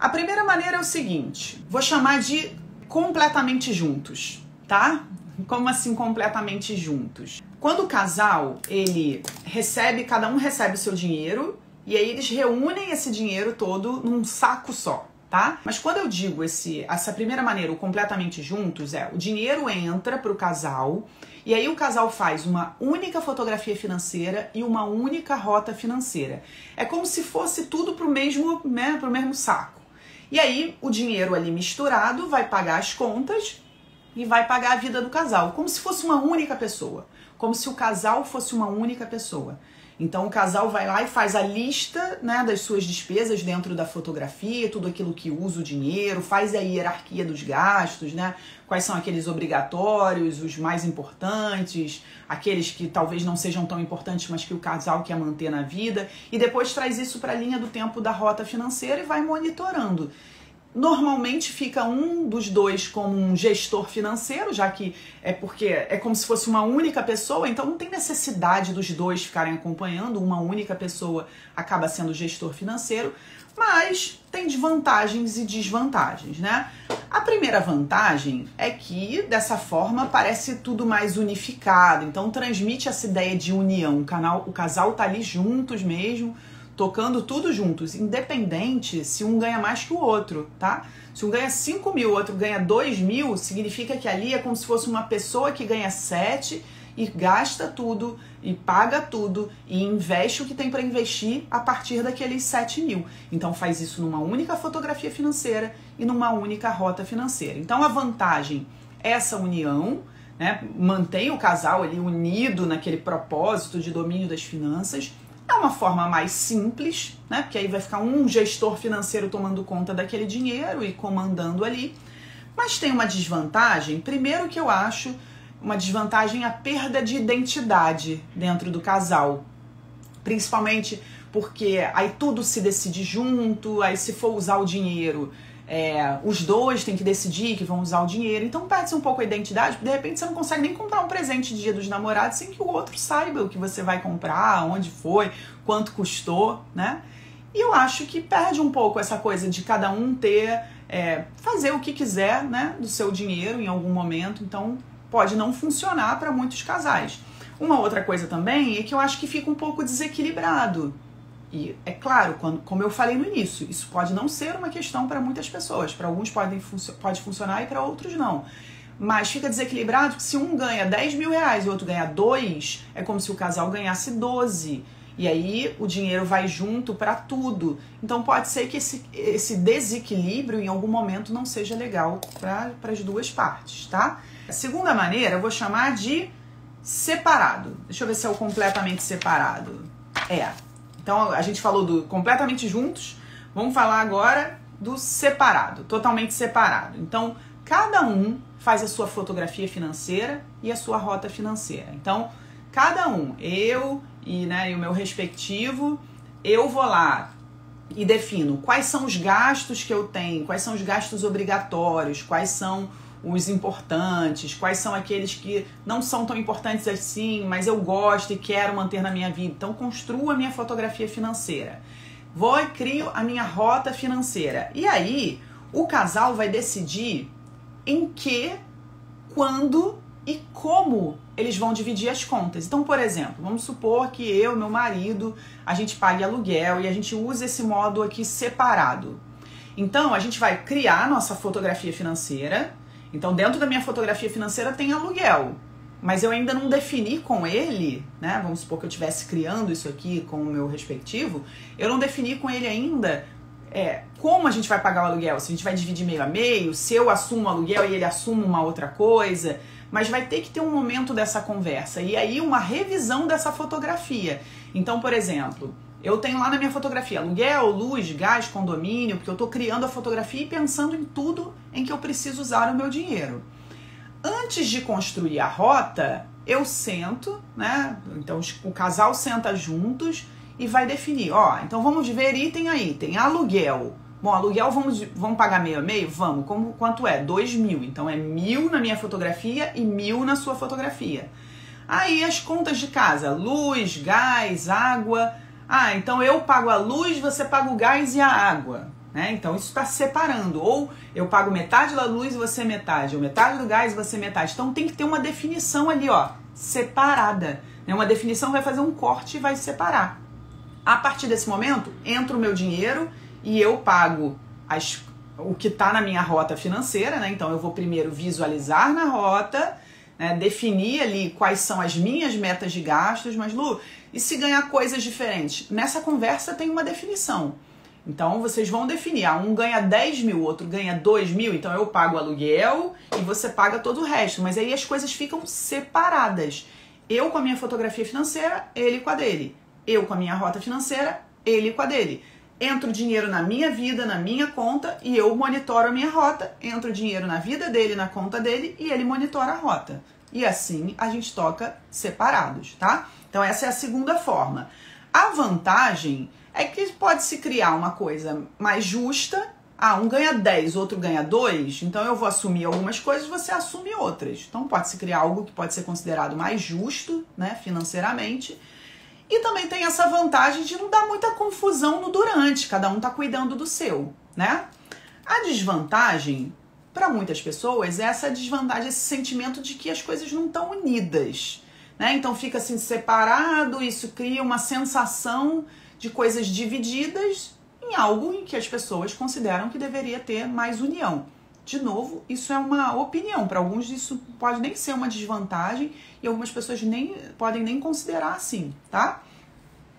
A primeira maneira é o seguinte, vou chamar de completamente juntos, tá? Como assim completamente juntos? Quando o casal, ele recebe, cada um recebe o seu dinheiro e aí eles reúnem esse dinheiro todo num saco só, tá? Mas quando eu digo essa primeira maneira, o completamente juntos, o dinheiro entra pro casal e aí o casal faz uma única fotografia financeira e uma única rota financeira. É como se fosse tudo pro mesmo, né, pro mesmo saco. E aí o dinheiro ali misturado vai pagar as contas e vai pagar a vida do casal, como se fosse uma única pessoa, como se o casal fosse uma única pessoa. Então o casal vai lá e faz a lista, né, das suas despesas dentro da fotografia, tudo aquilo que usa o dinheiro, faz a hierarquia dos gastos, né, quais são aqueles obrigatórios, os mais importantes, aqueles que talvez não sejam tão importantes, mas que o casal quer manter na vida, e depois traz isso para a linha do tempo da rota financeira e vai monitorando. Normalmente fica um dos dois como um gestor financeiro, já que porque é como se fosse uma única pessoa, então não tem necessidade dos dois ficarem acompanhando, uma única pessoa acaba sendo gestor financeiro, mas tem vantagens e desvantagens, né? A primeira vantagem é que dessa forma parece tudo mais unificado, então transmite essa ideia de união, o casal tá ali juntos mesmo, tocando tudo juntos, independente se um ganha mais que o outro, tá? Se um ganha 5 mil, o outro ganha 2 mil, significa que ali é como se fosse uma pessoa que ganha 7 e gasta tudo, e paga tudo, e investe o que tem para investir a partir daqueles 7 mil. Então faz isso numa única fotografia financeira e numa única rota financeira. Então a vantagem é essa união, né? Mantém o casal ali unido naquele propósito de domínio das finanças. É uma forma mais simples, né? Porque aí vai ficar um gestor financeiro tomando conta daquele dinheiro e comandando ali. Mas tem uma desvantagem. Primeiro que eu acho uma desvantagem a perda de identidade dentro do casal. Principalmente porque aí tudo se decide junto, aí se for usar o dinheiro, os dois têm que decidir que vão usar o dinheiro, então perde-se um pouco a identidade, de repente você não consegue nem comprar um presente de Dia dos Namorados sem que o outro saiba o que você vai comprar, onde foi, quanto custou, né? E eu acho que perde um pouco essa coisa de cada um fazer o que quiser, né, do seu dinheiro em algum momento, então pode não funcionar para muitos casais. Uma outra coisa também é que eu acho que fica um pouco desequilibrado. E é claro, como eu falei no início, isso pode não ser uma questão para muitas pessoas. Para alguns pode funcionar e para outros não. Mas fica desequilibrado que se um ganha 10 mil reais e o outro ganha 2, é como se o casal ganhasse 12. E aí o dinheiro vai junto para tudo. Então pode ser que esse desequilíbrio em algum momento não seja legal para as duas partes, tá? A segunda maneira eu vou chamar de separado. Deixa eu ver se é o completamente separado. Então a gente falou do completamente juntos, vamos falar agora do separado, totalmente separado. Então cada um faz a sua fotografia financeira e a sua rota financeira. Então cada um, eu e o meu respectivo, eu vou lá e defino quais são os gastos que eu tenho, quais são os gastos obrigatórios, quais são os importantes, quais são aqueles que não são tão importantes assim, mas eu gosto e quero manter na minha vida. Então, construo a minha fotografia financeira. Vou e crio a minha rota financeira. E aí, o casal vai decidir em que, quando e como eles vão dividir as contas. Então, por exemplo, vamos supor que eu e meu marido, a gente pague aluguel e a gente usa esse modo aqui separado. Então, a gente vai criar a nossa fotografia financeira. Então, dentro da minha fotografia financeira tem aluguel, mas eu ainda não defini com ele, né? Vamos supor que eu estivesse criando isso aqui com o meu respectivo, eu não defini com ele ainda como a gente vai pagar o aluguel, se a gente vai dividir meio a meio, se eu assumo o aluguel e ele assume uma outra coisa, mas vai ter que ter um momento dessa conversa e aí uma revisão dessa fotografia. Então, por exemplo, eu tenho lá na minha fotografia aluguel, luz, gás, condomínio, porque eu estou criando a fotografia e pensando em tudo em que eu preciso usar o meu dinheiro. Antes de construir a rota, eu sento, né? Então o casal senta juntos e vai definir, então vamos ver item a item. Aluguel. Bom, aluguel vamos pagar meio a meio? Vamos. Quanto é? 2 mil. Então é 1.000 na minha fotografia e 1.000 na sua fotografia. Aí as contas de casa, luz, gás, água. Então eu pago a luz, você paga o gás e a água. né? Então isso está separando. Ou eu pago metade da luz e você metade, ou metade do gás e você metade. Então tem que ter uma definição ali, ó, separada. Né? Uma definição vai fazer um corte e vai separar. A partir desse momento, entra o meu dinheiro e eu pago o que está na minha rota financeira, né? Então eu vou primeiro visualizar na rota, né? Definir ali quais são as minhas metas de gastos. Mas Lu, e se ganhar coisas diferentes? Nessa conversa tem uma definição. Então vocês vão definir, um ganha 10 mil, o outro ganha 2 mil, então eu pago o aluguel e você paga todo o resto. Mas aí as coisas ficam separadas. Eu com a minha fotografia financeira, ele com a dele. Eu com a minha rota financeira, ele com a dele. Entra o dinheiro na minha vida, na minha conta, e eu monitoro a minha rota. Entra o dinheiro na vida dele, na conta dele, e ele monitora a rota. E assim a gente toca separados, tá? Então essa é a segunda forma. A vantagem é que pode se criar uma coisa mais justa. Um ganha 10, outro ganha 2, então eu vou assumir algumas coisas, você assume outras. Então pode se criar algo que pode ser considerado mais justo, né, financeiramente. E também tem essa vantagem de não dar muita confusão no durante, cada um tá cuidando do seu, né? A desvantagem, para muitas pessoas, é essa desvantagem, esse sentimento de que as coisas não estão unidas, né? Então fica assim separado, isso cria uma sensação de coisas divididas em algo em que as pessoas consideram que deveria ter mais união. De novo, isso é uma opinião. Para alguns isso pode nem ser uma desvantagem e algumas pessoas podem nem considerar assim, tá?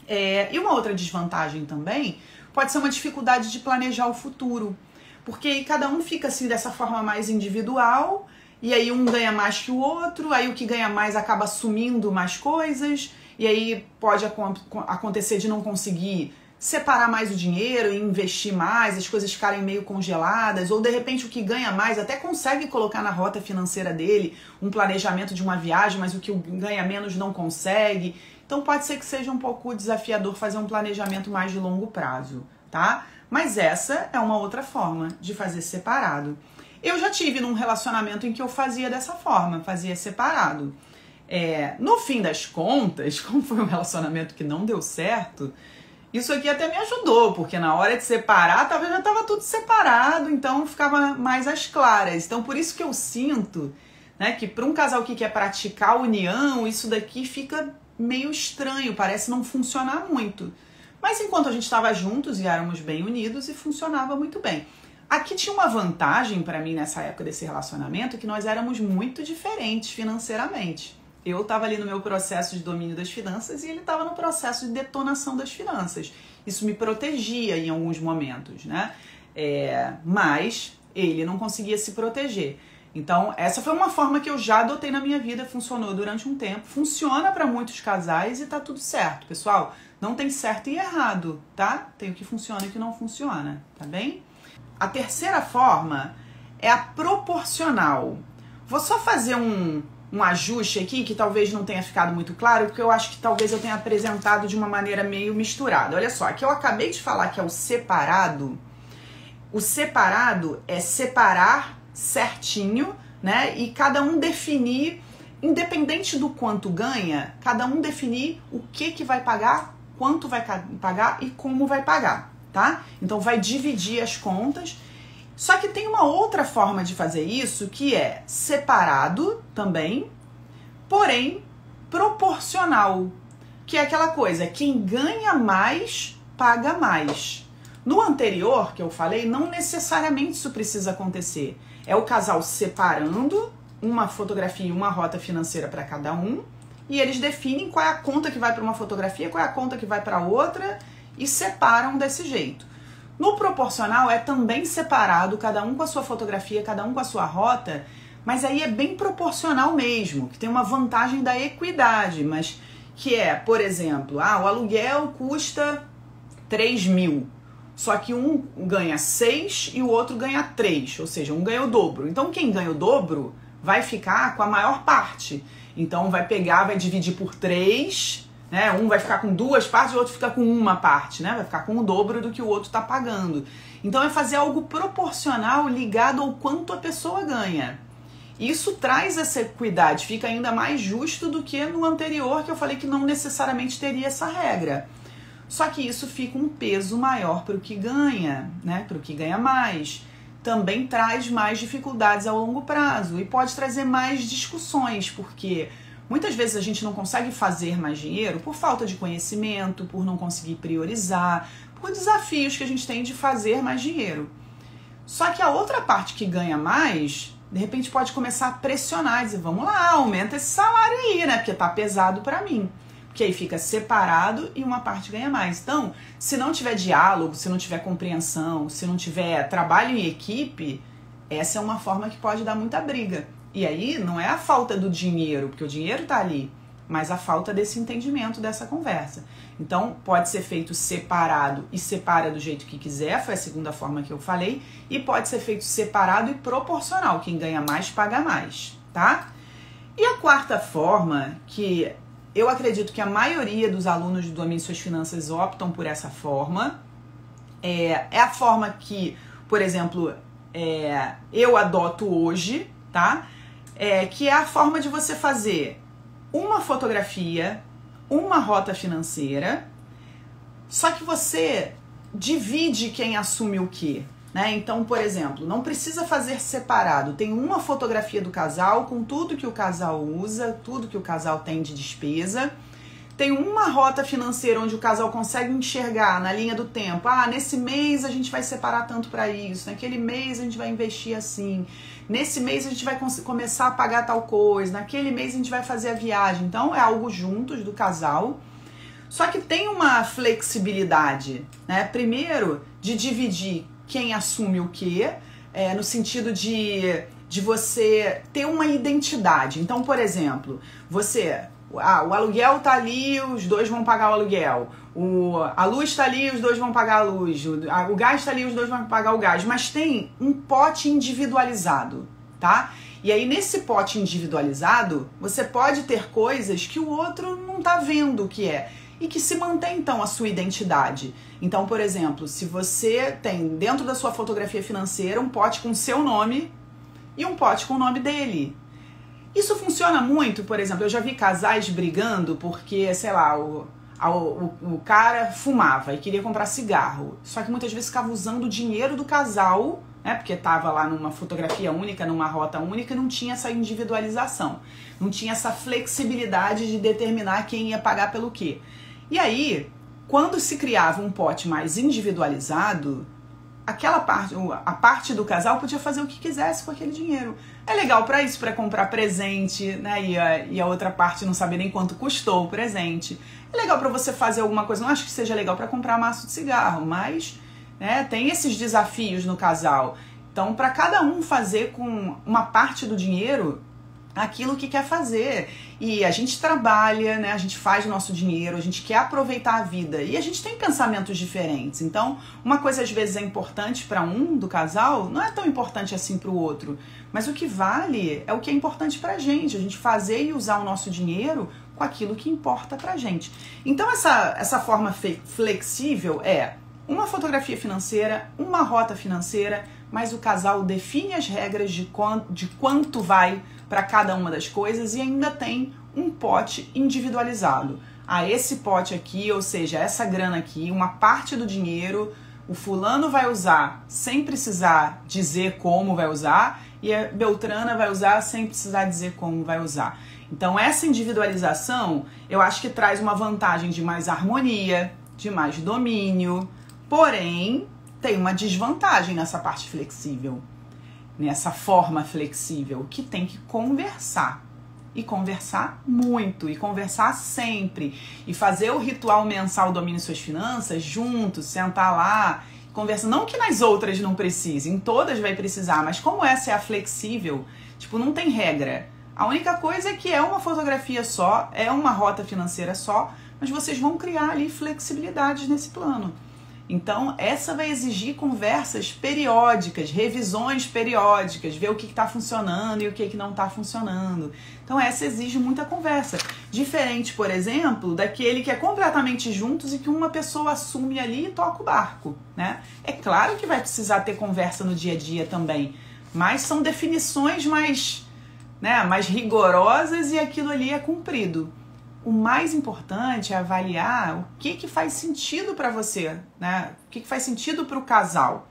E uma outra desvantagem também pode ser uma dificuldade de planejar o futuro. Porque aí cada um fica assim dessa forma mais individual e aí um ganha mais que o outro, aí o que ganha mais acaba assumindo mais coisas e aí pode acontecer de não conseguir separar mais o dinheiro e investir mais, as coisas ficarem meio congeladas, ou de repente o que ganha mais até consegue colocar na rota financeira dele um planejamento de uma viagem, mas o que ganha menos não consegue. Então pode ser que seja um pouco desafiador fazer um planejamento mais de longo prazo, tá? Mas essa é uma outra forma de fazer separado. Eu já tive num relacionamento em que eu fazia dessa forma, fazia separado. No fim das contas, como foi um relacionamento que não deu certo, isso aqui até me ajudou, porque na hora de separar, talvez já estava tudo separado, então ficava mais às claras. Então por isso que eu sinto, né, que para um casal que quer praticar a união, isso daqui fica meio estranho, parece não funcionar muito. Mas enquanto a gente estava juntos e éramos bem unidos e funcionava muito bem. Aqui tinha uma vantagem para mim nessa época desse relacionamento, que nós éramos muito diferentes financeiramente. Eu estava ali no meu processo de domínio das finanças e ele estava no processo de detonação das finanças. Isso me protegia em alguns momentos, né? Mas ele não conseguia se proteger. Então, essa foi uma forma que eu já adotei na minha vida, funcionou durante um tempo, funciona para muitos casais e tá tudo certo. Pessoal, não tem certo e errado, tá? Tem o que funciona e o que não funciona, tá bem? A terceira forma é a proporcional. Vou só fazer um ajuste aqui que talvez não tenha ficado muito claro, porque eu acho que talvez eu tenha apresentado de uma maneira meio misturada. Olha só, aqui eu acabei de falar que é o separado. O separado é separar certinho, né? E cada um definir, independente do quanto ganha, cada um definir o que vai pagar, quanto vai pagar e como vai pagar, tá? Então vai dividir as contas. Só que tem uma outra forma de fazer isso, que é separado também, porém proporcional, que é aquela coisa, quem ganha mais, paga mais. No anterior, que eu falei, não necessariamente isso precisa acontecer. É o casal separando uma fotografia e uma rota financeira para cada um, e eles definem qual é a conta que vai para uma fotografia, qual é a conta que vai para outra, e separam desse jeito. No proporcional é também separado, cada um com a sua fotografia, cada um com a sua rota, mas aí é bem proporcional mesmo, que tem uma vantagem da equidade, mas que é, por exemplo, o aluguel custa 3 mil, só que um ganha 6 e o outro ganha 3, ou seja, um ganha o dobro. Então quem ganha o dobro vai ficar com a maior parte, então vai pegar, vai dividir por 3, né? Um vai ficar com 2 partes e o outro fica com uma parte, né? Vai ficar com o dobro do que o outro está pagando. Então é fazer algo proporcional ligado ao quanto a pessoa ganha. Isso traz essa equidade, fica ainda mais justo do que no anterior, que eu falei que não necessariamente teria essa regra. Só que isso fica um peso maior para o que ganha, né? Para o que ganha mais. Também traz mais dificuldades a longo prazo e pode trazer mais discussões, porque muitas vezes a gente não consegue fazer mais dinheiro por falta de conhecimento, por não conseguir priorizar, por desafios que a gente tem de fazer mais dinheiro. Só que a outra parte que ganha mais, de repente pode começar a pressionar, dizer, vamos lá, aumenta esse salário aí, né? Porque tá pesado para mim. Porque aí fica separado e uma parte ganha mais. Então, se não tiver diálogo, se não tiver compreensão, se não tiver trabalho em equipe, essa é uma forma que pode dar muita briga. E aí não é a falta do dinheiro, porque o dinheiro tá ali, mas a falta desse entendimento, dessa conversa. Então, pode ser feito separado e separa do jeito que quiser, foi a segunda forma que eu falei, e pode ser feito separado e proporcional, quem ganha mais paga mais, tá? E a quarta forma, que eu acredito que a maioria dos alunos do Domine Suas Finanças optam por essa forma, é a forma que, por exemplo, eu adoto hoje, tá? Que é a forma de você fazer uma fotografia, uma rota financeira, só que você divide quem assume o quê, né? Então, por exemplo, não precisa fazer separado. Tem uma fotografia do casal com tudo que o casal usa, tudo que o casal tem de despesa. Tem uma rota financeira onde o casal consegue enxergar na linha do tempo. Ah, nesse mês a gente vai separar tanto para isso, naquele mês a gente vai investir assim, nesse mês a gente vai começar a pagar tal coisa, naquele mês a gente vai fazer a viagem. Então, é algo juntos do casal. Só que tem uma flexibilidade, né? Primeiro, de dividir quem assume o quê, no sentido de você ter uma identidade. Então, por exemplo, o aluguel tá ali, os dois vão pagar o aluguel. A luz tá ali, os dois vão pagar a luz. O gás tá ali, os dois vão pagar o gás. Mas tem um pote individualizado, tá? E aí, nesse pote individualizado, você pode ter coisas que o outro não tá vendo o que é. E que se mantém, então, a sua identidade. Então, por exemplo, se você tem dentro da sua fotografia financeira um pote com seu nome e um pote com o nome dele. Isso funciona muito, por exemplo, eu já vi casais brigando porque, sei lá, o cara fumava e queria comprar cigarro. Só que muitas vezes ficava usando o dinheiro do casal, né? Porque estava lá numa fotografia única, numa rota única, e não tinha essa individualização. Não tinha essa flexibilidade de determinar quem ia pagar pelo quê. E aí, quando se criava um pote mais individualizado, a parte do casal podia fazer o que quisesse com aquele dinheiro. É legal para isso, para comprar presente, né? E a outra parte não saber nem quanto custou o presente. É legal para você fazer alguma coisa, não acho que seja legal para comprar maço de cigarro, mas, né, tem esses desafios no casal. Então, para cada um fazer com uma parte do dinheiro aquilo que quer fazer. E a gente trabalha, né? A gente faz o nosso dinheiro, a gente quer aproveitar a vida e a gente tem pensamentos diferentes. Então, uma coisa às vezes é importante para um do casal, não é tão importante assim para o outro. Mas o que vale é o que é importante pra gente, a gente fazer e usar o nosso dinheiro com aquilo que importa pra gente. Então, essa forma flexível é uma fotografia financeira, uma rota financeira, mas o casal define as regras de quanto vai para cada uma das coisas e ainda tem um pote individualizado. Esse pote aqui, ou seja, essa grana aqui, uma parte do dinheiro, o fulano vai usar sem precisar dizer como vai usar e a Beltrana vai usar sem precisar dizer como vai usar. Então, essa individualização, eu acho que traz uma vantagem de mais harmonia, de mais domínio, porém, tem uma desvantagem nessa parte flexível, nessa forma flexível, que tem que conversar. E conversar muito, e conversar sempre. E fazer o ritual mensal Domine Suas Finanças juntos, sentar lá, conversar. Não que nas outras não precise, em todas vai precisar, mas como essa é a flexível, tipo, não tem regra. A única coisa é que é uma fotografia só, é uma rota financeira só, mas vocês vão criar ali flexibilidades nesse plano. Então, essa vai exigir conversas periódicas, revisões periódicas, ver o que está funcionando e o que não está funcionando. Então, essa exige muita conversa. Diferente, por exemplo, daquele que é completamente juntos e que uma pessoa assume ali e toca o barco, né? É claro que vai precisar ter conversa no dia a dia também, mas são definições mais rigorosas e aquilo ali é cumprido. o mais importante é avaliar o que faz sentido para você, né? O que faz sentido para o casal.